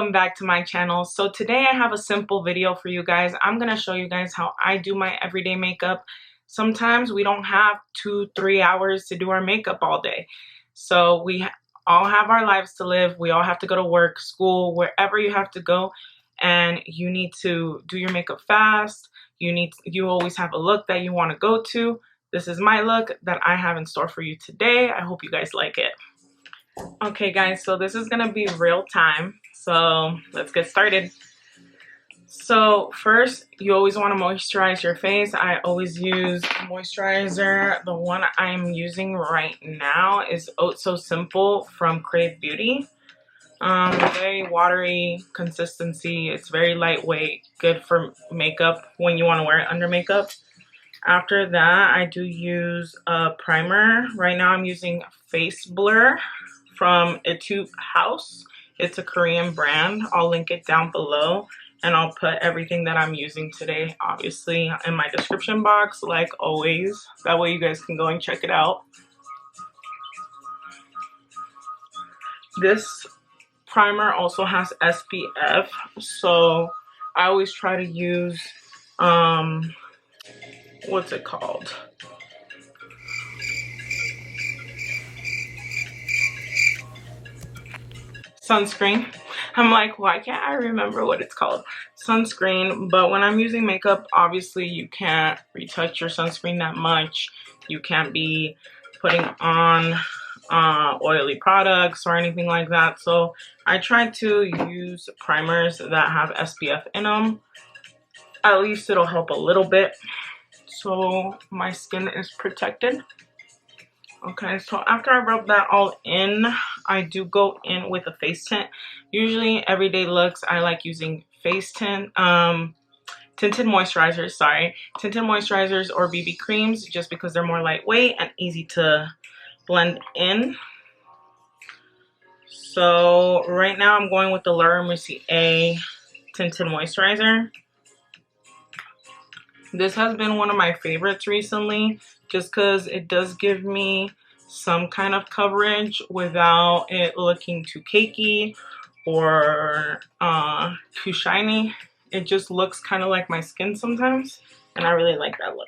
welcome back to my channel. So today I have a simple video for you guys. I'm gonna show you guys how I do my everyday makeup. Sometimes we don't have 2-3 hours to do our makeup all day, so we all have our lives to live. We all have to go to work, school, wherever you have to go, and you need to do your makeup fast. You always have a look that you want to go to. This is my look that I have in store for you today. I hope you guys like it. Okay guys, so this is gonna be real time, so let's get started. So first, you always want to moisturize your face. I always use moisturizer. The one I'm using right now is Oh So Simple from KVD. Very watery consistency. It's very lightweight, good for makeup when you want to wear it under makeup. After that, I do use a primer. Right now I'm using Face Blur from Etude House. It's a Korean brand. I'll link it down below, and I'll put everything that I'm using today obviously in my description box like always. That way you guys can go and check it out. This primer also has SPF, so I always try to use what's it called? Sunscreen. I'm like, why can't I remember what it's called? Sunscreen. But when I'm using makeup, obviously you can't retouch your sunscreen that much. You can't be putting on oily products or anything like that. So I try to use primers that have SPF in them. At least it'll help a little bit, so my skin is protected. Okay, so after I rub that all in, I do go in with a face tint. Usually everyday looks, I like using face tint, tinted moisturizers, sorry. Tinted moisturizers or BB creams, just because they're more lightweight and easy to blend in. So right now I'm going with the Mercier tinted moisturizer. This has been one of my favorites recently, just because it does give me some kind of coverage without it looking too cakey or too shiny. It just looks kind of like my skin sometimes, and I really like that look.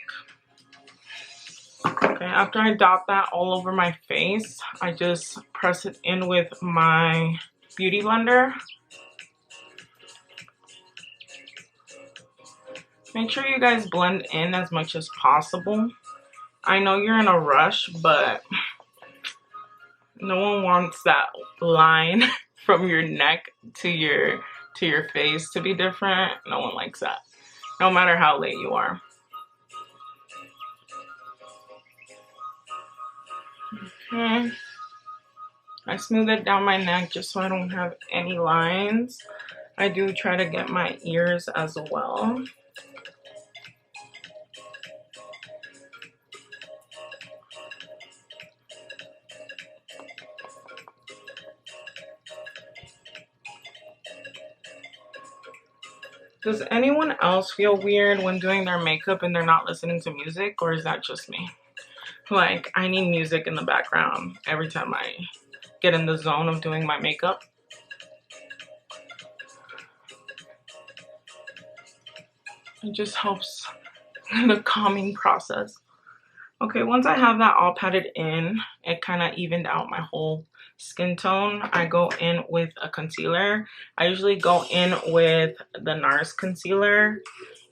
Okay, after I dot that all over my face, I just press it in with my beauty blender. Make sure you guys blend in as much as possible. I know you're in a rush, but no one wants that line from your neck to your face to be different. No one likes that, no matter how late you are. Okay. I smooth it down my neck just so I don't have any lines. I do try to get my ears as well. Does anyone else feel weird when doing their makeup and they're not listening to music, or is that just me? Like, I need music in the background every time I get in the zone of doing my makeup. It just helps in the calming process. Okay, once I have that all patted in, it kind of evened out my whole skin tone. I go in with a concealer. I usually go in with the NARS concealer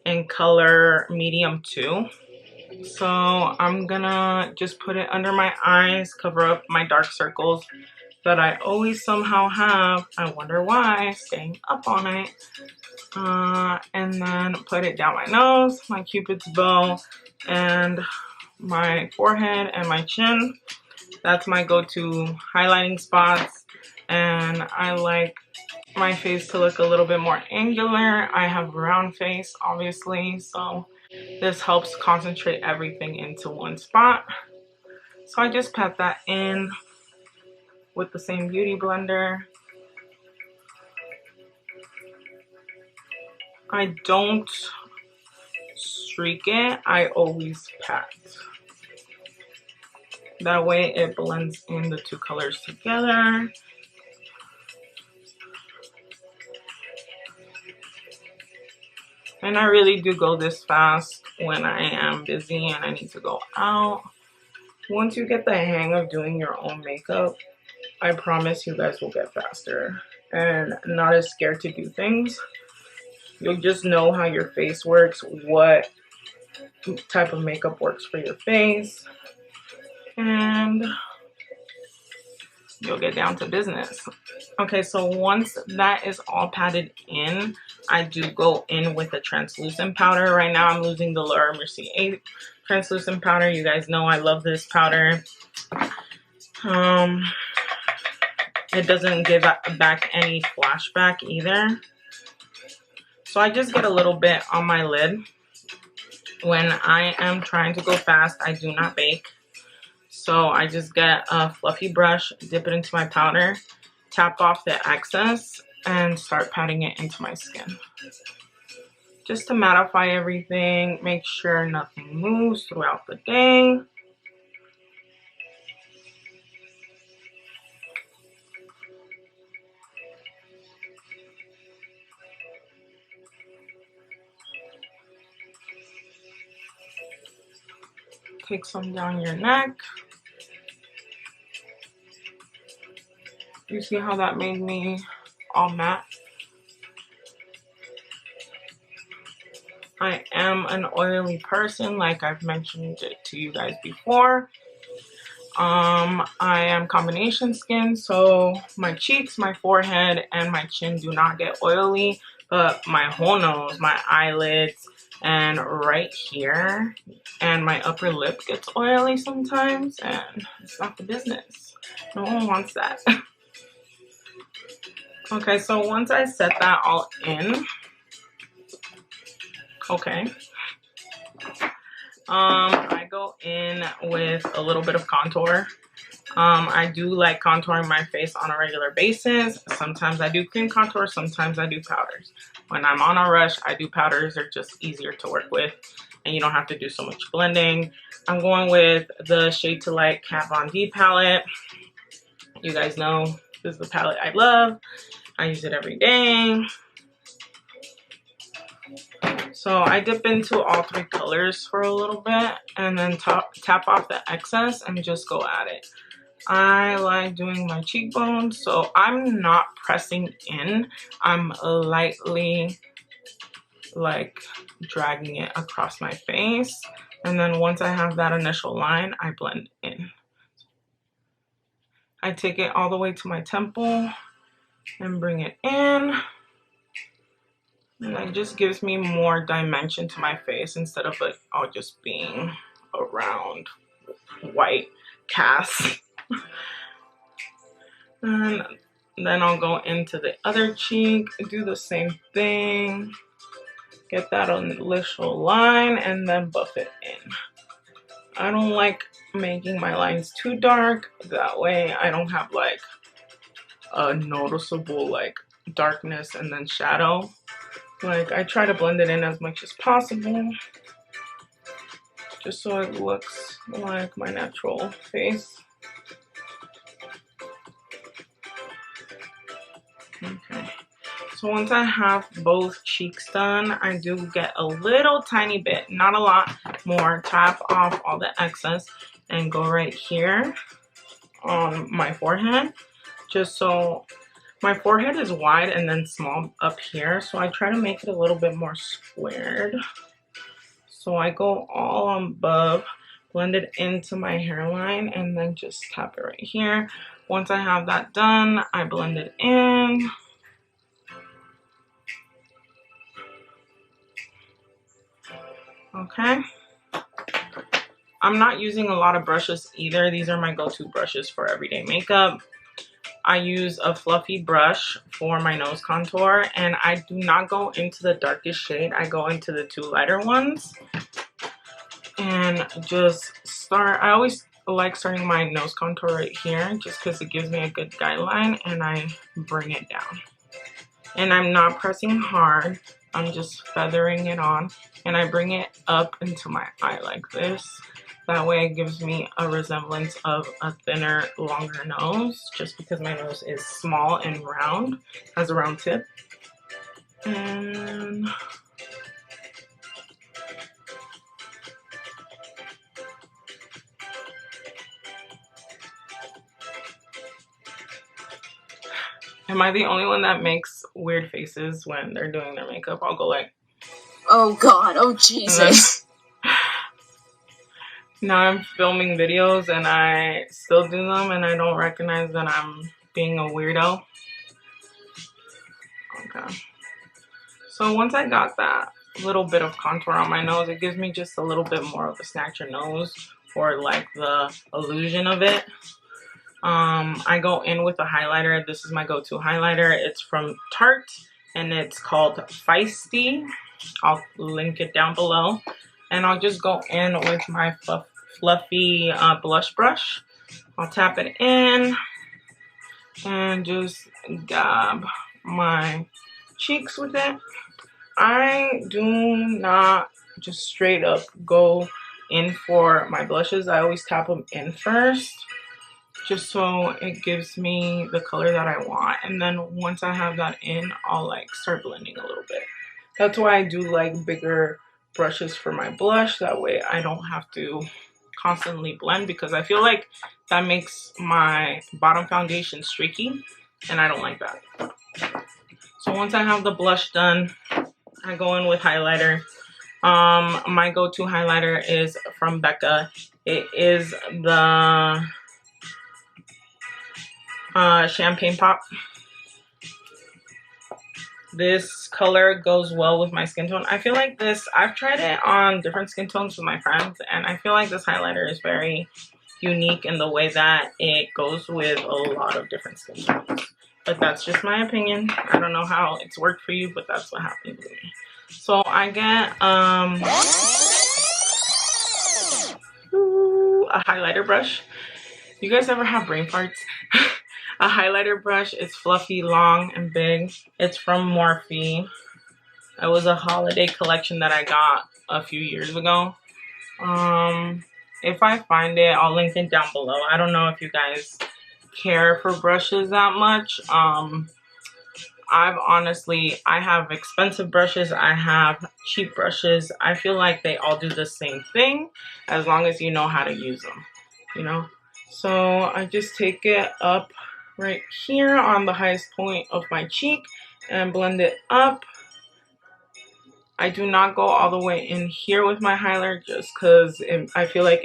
in color medium 2. So I'm gonna just put it under my eyes, cover up my dark circles that I always somehow have. I wonder why, staying up all night. And then put it down my nose, my cupid's bow, and my forehead and my chin. That's my go-to highlighting spots, and I like my face to look a little bit more angular. I have a round face obviously, so this helps concentrate everything into one spot. So I just pat that in with the same beauty blender. I don't streak it, I always pat. That way it blends in the two colors together. And I really do go this fast when I am busy and I need to go out. Once you get the hang of doing your own makeup, I promise you guys will get faster and not as scared to do things. You'll just know how your face works, what type of makeup works for your face, and you'll get down to business. Okay, so once that is all patted in, I do go in with a translucent powder. Right now I'm using the Mercier 8 translucent powder. You guys know I love this powder. It doesn't give back any flashback either. So I just get a little bit on my lid. When I am trying to go fast, I do not bake. So I just get a fluffy brush, dip it into my powder, tap off the excess, and start patting it into my skin. Just to mattify everything, make sure nothing moves throughout the day. Take some down your neck. You see how that made me all matte? I am an oily person, like I've mentioned it to you guys before. I am combination skin, so my cheeks, my forehead, and my chin do not get oily, but my whole nose, my eyelids, and right here, and my upper lip gets oily sometimes, and it's not the business. No one wants that. Okay, so once I set that all in, okay, I go in with a little bit of contour. I do like contouring my face on a regular basis. Sometimes I do cream contour, sometimes I do powders. When I'm on a rush, I do powders. They're just easier to work with and you don't have to do so much blending. I'm going with the Shade+Light Kat Von D palette. You guys know this is the palette I love. I use it every day. So I dip into all three colors for a little bit and then tap off the excess and just go at it. I like doing my cheekbones, so I'm not pressing in. I'm lightly like dragging it across my face. And then once I have that initial line, I blend in. I take it all the way to my temple and bring it in. And it just gives me more dimension to my face instead of it all just being a round white cast. And then I'll go into the other cheek, do the same thing, get that initial line, and then buff it in. I don't like making my lines too dark. That way I don't have like a noticeable like darkness and then shadow. Like I try to blend it in as much as possible, just so it looks like my natural face. Okay, so once I have both cheeks done, I do get a little tiny bit, not a lot more, tap off all the excess and go right here on my forehead, just so my forehead is wide and then small up here, so I try to make it a little bit more squared. So I go all above, blend it into my hairline, and then just tap it right here. Once I have that done, I blend it in. Okay. I'm not using a lot of brushes either. These are my go-to brushes for everyday makeup. I use a fluffy brush for my nose contour, and I do not go into the darkest shade. I go into the two lighter ones and just start. I always like starting my nose contour right here just because it gives me a good guideline, and I bring it down. And I'm not pressing hard. I'm just feathering it on, and I bring it up into my eye like this. That way it gives me a resemblance of a thinner, longer nose, just because my nose is small and round, has a round tip. And Am I the only one that makes weird faces when they're doing their makeup? I'll go like, oh God, oh Jesus. Now I'm filming videos and I still do them and I don't recognize that I'm being a weirdo. Okay. So once I got that little bit of contour on my nose, it gives me just a little bit more of a snatcher nose, or like the illusion of it. I go in with a highlighter. This is my go-to highlighter. It's from Tarte and it's called Feisty. I'll link it down below. And I'll just go in with my fluffy blush brush. I'll tap it in and just dab my cheeks with it. I do not just straight up go in for my blushes. I always tap them in first, just so it gives me the color that I want. And then once I have that in, I'll like start blending a little bit. That's why I do like bigger brushes for my blush. That way I don't have to constantly blend, because I feel like that makes my bottom foundation streaky and I don't like that. So once I have the blush done, I go in with highlighter. My go-to highlighter is from Becca. It is the Champagne Pop. This color goes well with my skin tone. I feel like this, I've tried it on different skin tones with my friends, and I feel like this highlighter is very unique in the way that it goes with a lot of different skin tones. But that's just my opinion. I don't know how it's worked for you, but that's what happened with me. So I get a highlighter brush. You guys ever have brain farts? A highlighter brush. It's fluffy, long, and big. It's from MORPHE. It was a holiday collection that I got a few years ago. If I find it, I'll link it down below. I don't know if you guys care for brushes that much. I have expensive brushes, I have cheap brushes. I feel like they all do the same thing as long as you know how to use them, you know? So I just take it up right here on the highest point of my cheek and blend it up. I do not go all the way in here with my highlighter, just because I feel like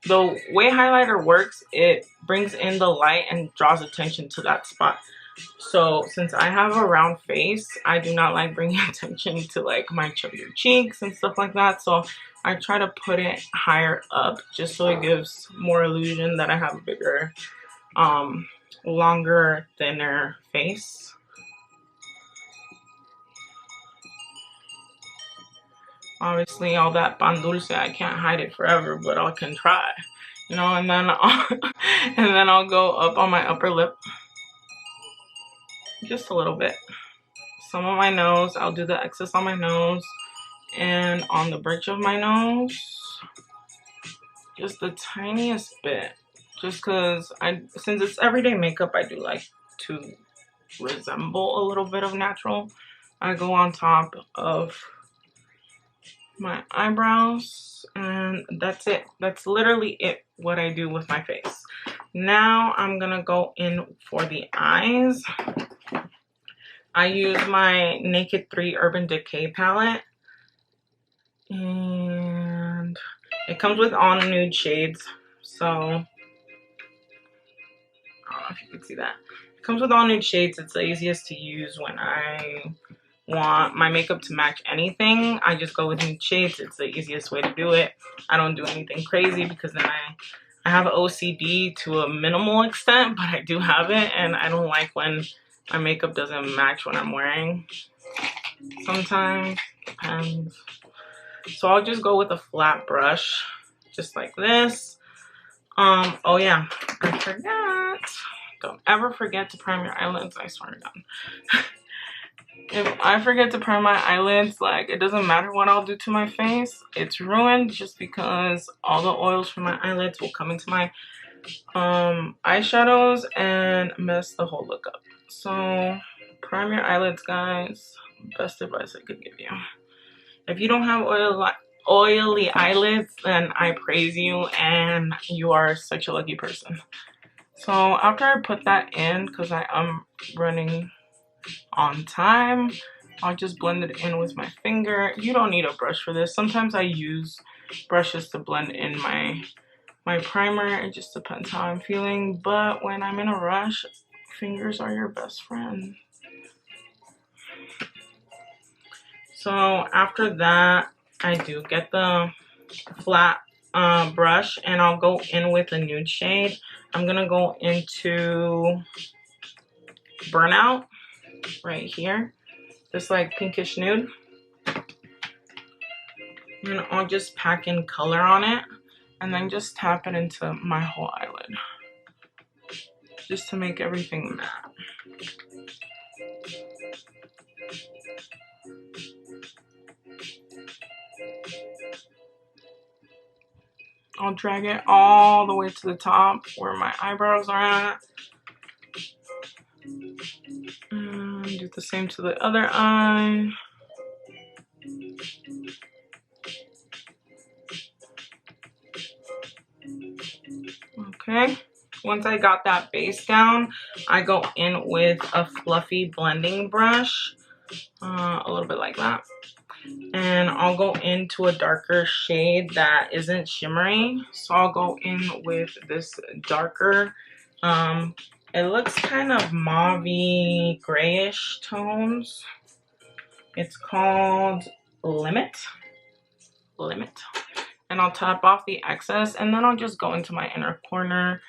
the way highlighter works, it brings in the light and draws attention to that spot. So since I have a round face, I do not like bringing attention to like my chubbier cheeks and stuff like that. So I try to put it higher up just so it gives more illusion that I have a bigger, longer, thinner face. Obviously, all that pan dulce, I can't hide it forever, but I can try, you know. And then I'll go up on my upper lip, just a little bit. Some on my nose. I'll do the excess on my nose and on the bridge of my nose, just the tiniest bit. Just because since it's everyday makeup, I do like to resemble a little bit of natural. I go on top of my eyebrows, and that's it. That's literally it, what I do with my face. Now I'm gonna go in for the eyes. I use my Naked 3 Urban Decay palette, and it comes with all nude shades. So I don't know if you can see that. It comes with all nude shades. It's the easiest to use when I want my makeup to match anything. I just go with nude shades. It's the easiest way to do it. I don't do anything crazy, because then I have OCD to a minimal extent, but I do have it, and I don't like when my makeup doesn't match what I'm wearing. Sometimes, depends. So I'll just go with a flat brush, just like this. Oh yeah, I forgot. Don't ever forget to prime your eyelids, I swear to God. If I forget to prime my eyelids, like, it doesn't matter what I'll do to my face. It's ruined, just because all the oils from my eyelids will come into my eyeshadows and mess the whole look up. So prime your eyelids, guys. Best advice I could give you. If you don't have oily eyelids, then I praise you, and you are such a lucky person. So after I put that in, because I am running on time, I'll just blend it in with my finger. You don't need a brush for this. Sometimes I use brushes to blend in my primer. It just depends how I'm feeling. But when I'm in a rush, fingers are your best friend. So after that, I do get the flat brush, and I'll go in with a nude shade. I'm gonna go into Burnout right here, this like pinkish nude, and I'll just pack in color on it and then just tap it into my whole eyelid just to make everything matte. I'll drag it all the way to the top where my eyebrows are at. And do the same to the other eye. Okay. Once I got that base down, I go in with a fluffy blending brush, a little bit like that. And I'll go into a darker shade that isn't shimmery. So I'll go in with this darker, it looks kind of mauve-y grayish tones. It's called Limit. And I'll tap off the excess, and then I'll just go into my inner corner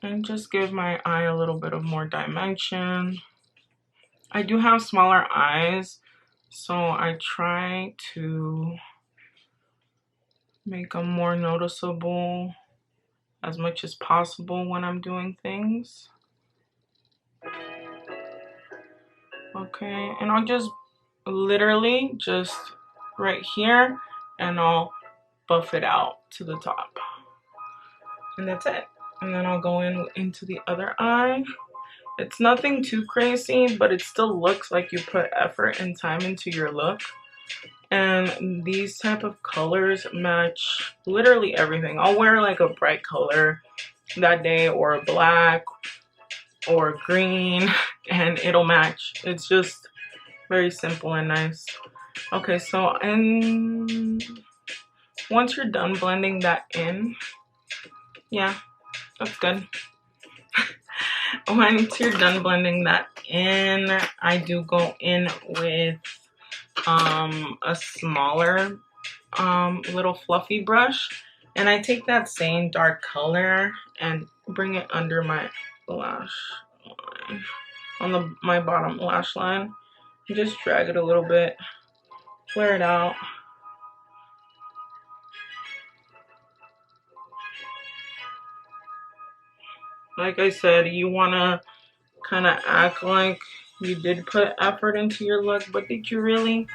and just give my eye a little bit of more dimension. I do have smaller eyes, so I try to make them more noticeable as much as possible when I'm doing things. Okay, and I'll just literally just right here, and I'll buff it out to the top. And that's it. And then I'll go into the other eye. It's nothing too crazy, but it still looks like you put effort and time into your look. And these type of colors match literally everything. I'll wear like a bright color that day, or a black or green, and it'll match. It's just very simple and nice. Okay, so once you're done blending that in, yeah, that's good. Once you're done blending that in, I do go in with a smaller little fluffy brush, and I take that same dark color and bring it under my lash line, on my bottom lash line. You just drag it a little bit, flare it out. Like I said, you want to kind of act like you did put effort into your look, but did you really?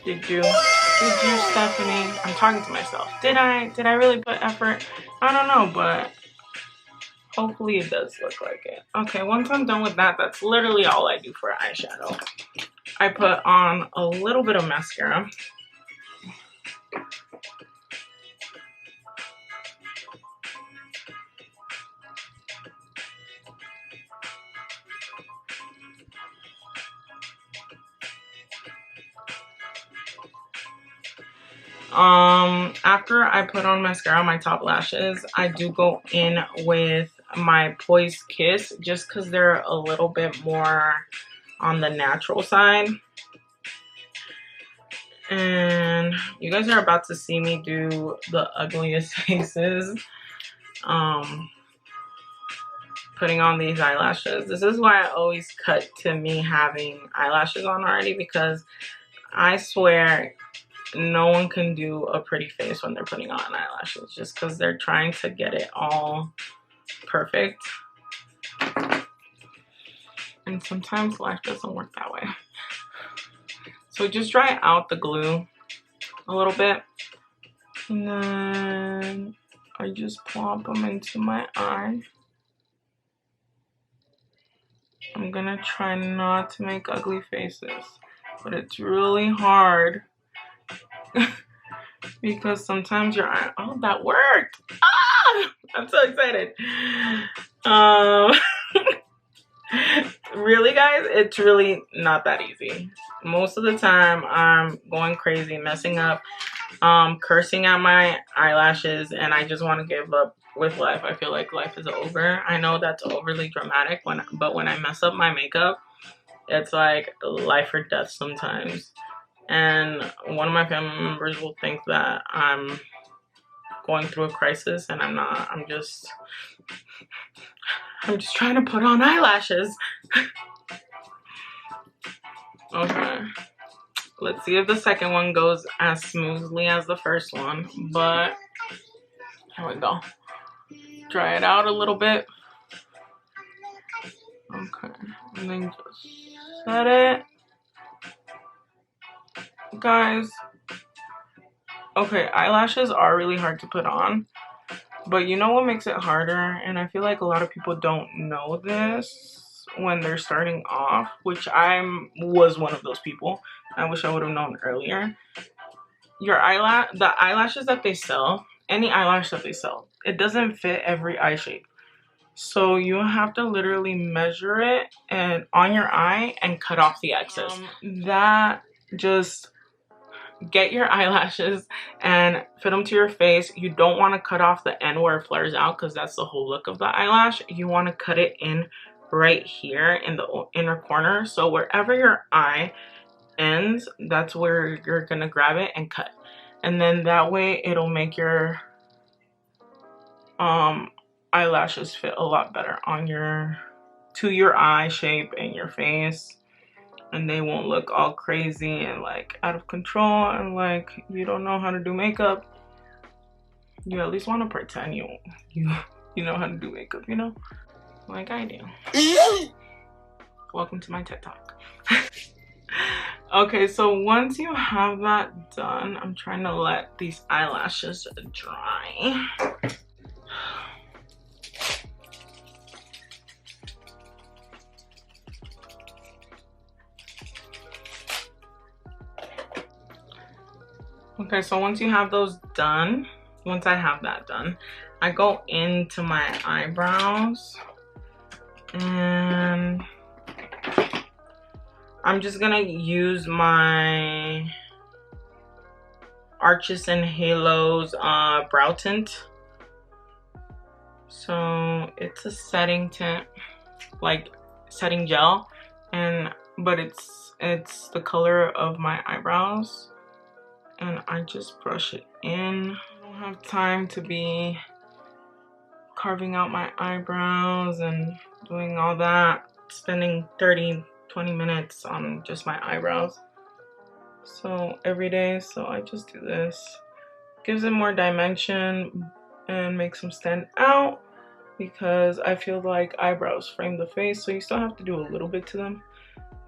Did you, Stephanie? I'm talking to myself. Did I really put effort? I don't know, but hopefully it does look like it. Okay, once I'm done with that, that's literally all I do for eyeshadow. I put on a little bit of mascara. After I put on mascara on my top lashes, I do go in with my Poise Kiss, just because they're a little bit more on the natural side. And you guys are about to see me do the ugliest faces putting on these eyelashes. This is why I always cut to me having eyelashes on already, because I swear no one can do a pretty face when they're putting on eyelashes, just because they're trying to get it all perfect. And sometimes life doesn't work that way. So just dry out the glue a little bit, and then I just plop them into my eye. I'm gonna try not to make ugly faces, but it's really hard because sometimes your eye, oh, that worked! Ah! I'm so excited. Really, guys, it's really not that easy. Most of the time, I'm going crazy, messing up, cursing at my eyelashes, and I just want to give up with life. I feel like life is over. I know that's overly dramatic, but when I mess up my makeup, it's like life or death sometimes. And one of my family members will think that I'm going through a crisis, and I'm not. I'm just trying to put on eyelashes. Okay, let's see if the second one goes as smoothly as the first one, but here we go. Dry it out a little bit. Okay, and then just set it. Guys, okay, eyelashes are really hard to put on, but you know what makes it harder? And I feel like a lot of people don't know this when they're starting off, which I was one of those people. I wish I would have known earlier. Your the eyelashes that they sell, any eyelash that they sell, it doesn't fit every eye shape. So you have to literally measure it and on your eye and cut off the excess. That just get your eyelashes and fit them to your face. You don't want to cut off the end where it flares out because that's the whole look of the eyelash. You want to cut it in right here in the inner corner. So wherever your eye ends, that's where you're gonna grab it and cut. And then that way it'll make your eyelashes fit a lot better on to your eye shape and your face. And they won't look all crazy and like out of control and like you don't know how to do makeup. You at least want to pretend you know how to do makeup, you know? Like I do. Welcome to my TED Talk. Okay, so once you have that done, I'm trying to let these eyelashes dry. Okay, so once you have those done, once I have that done, I go into my eyebrows and I'm just gonna use my Arches and Halos brow tint. So it's a setting tint, like setting gel, but it's the color of my eyebrows. And I just brush it in. I don't have time to be carving out my eyebrows and doing all that, spending 30-20 minutes on just my eyebrows. So every day, so I just do this. Gives it more dimension and makes them stand out because I feel like eyebrows frame the face, so you still have to do a little bit to them,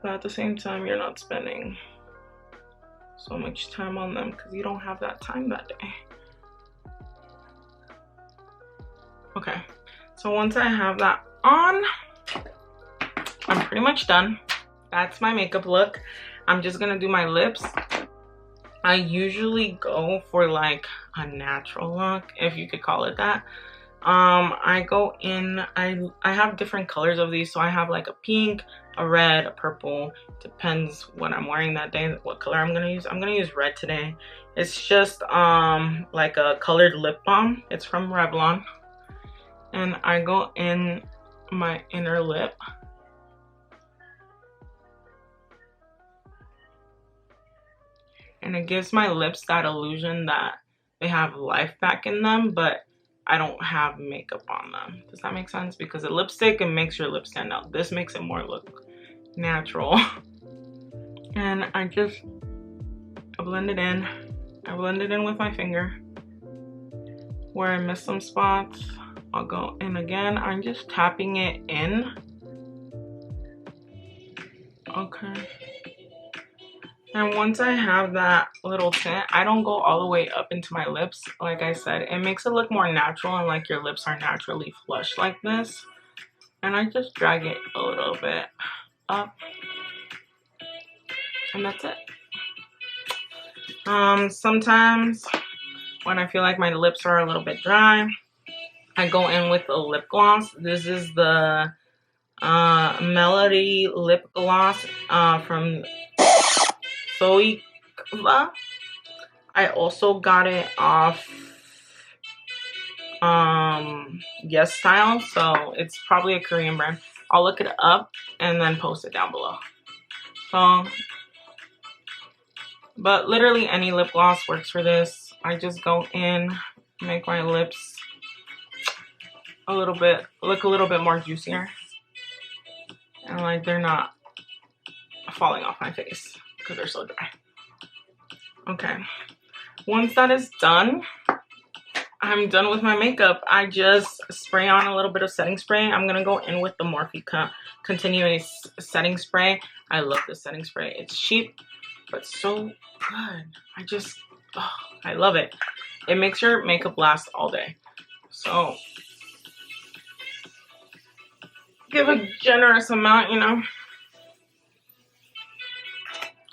but at the same time you're not spending so much time on them because you don't have that time that day. Okay, so once I have that on, I'm pretty much done. That's my makeup look. I'm just gonna do my lips. I usually go for like a natural look, if you could call it that. I go in, I have different colors of these, so I have like a pink, a red, a purple, depends what I'm wearing that day, what color I'm gonna use. I'm gonna use red today. It's just like a colored lip balm. It's from Revlon. And I go in my inner lip. And it gives my lips that illusion that they have life back in them, but I don't have makeup on them. Does that make sense? Because a lipstick, it makes your lips stand out. This makes it more look natural. And I blend it in. I blend it in with my finger. Where I miss some spots, I'll go in again. I'm just tapping it in. Okay. And once I have that little tint, I don't go all the way up into my lips. Like I said, it makes it look more natural and like your lips are naturally flushed like this. And I just drag it a little bit up. And that's it. Sometimes when I feel like my lips are a little bit dry, I go in with a lip gloss. This is the Melody Lip Gloss from ZOCVA. I also got it off Yes Style, so it's probably a Korean brand. I'll look it up and then post it down below. So, but literally any lip gloss works for this. I just go in, make my lips look a little bit more juicier, and like they're not falling off my face because they're so dry. Okay, once that is done, I'm done with my makeup. I just spray on a little bit of setting spray. I'm gonna go in with the Morphe Continuous Setting Spray. I love this setting spray. It's cheap, but so good. I love it. It makes your makeup last all day. So give a generous amount, you know.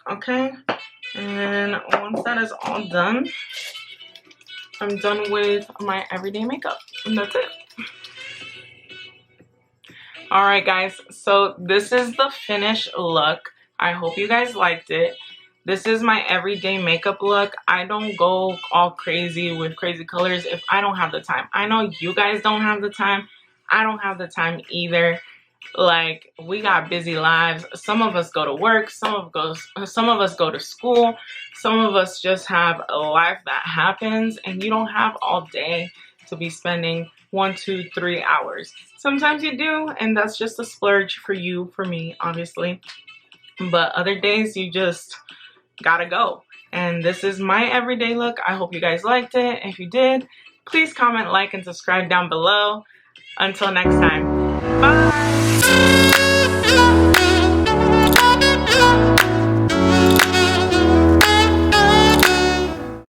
Okay, and once that is all done, I'm done with my everyday makeup, and that's it. Alright guys, so this is the finished look. I hope you guys liked it. This is my everyday makeup look. I don't go all crazy with crazy colors if I don't have the time. I know you guys don't have the time. I don't have the time either. Like, we got busy lives. Some of us go to work, some of us go to school, some of us just have a life that happens, and you don't have all day to be spending 1, 2, 3 hours. Sometimes you do, and that's just a splurge for you, for me, obviously. But other days you just gotta go. And this is my everyday look. I hope you guys liked it. If you did, please comment, like, and subscribe down below. Until next time, bye!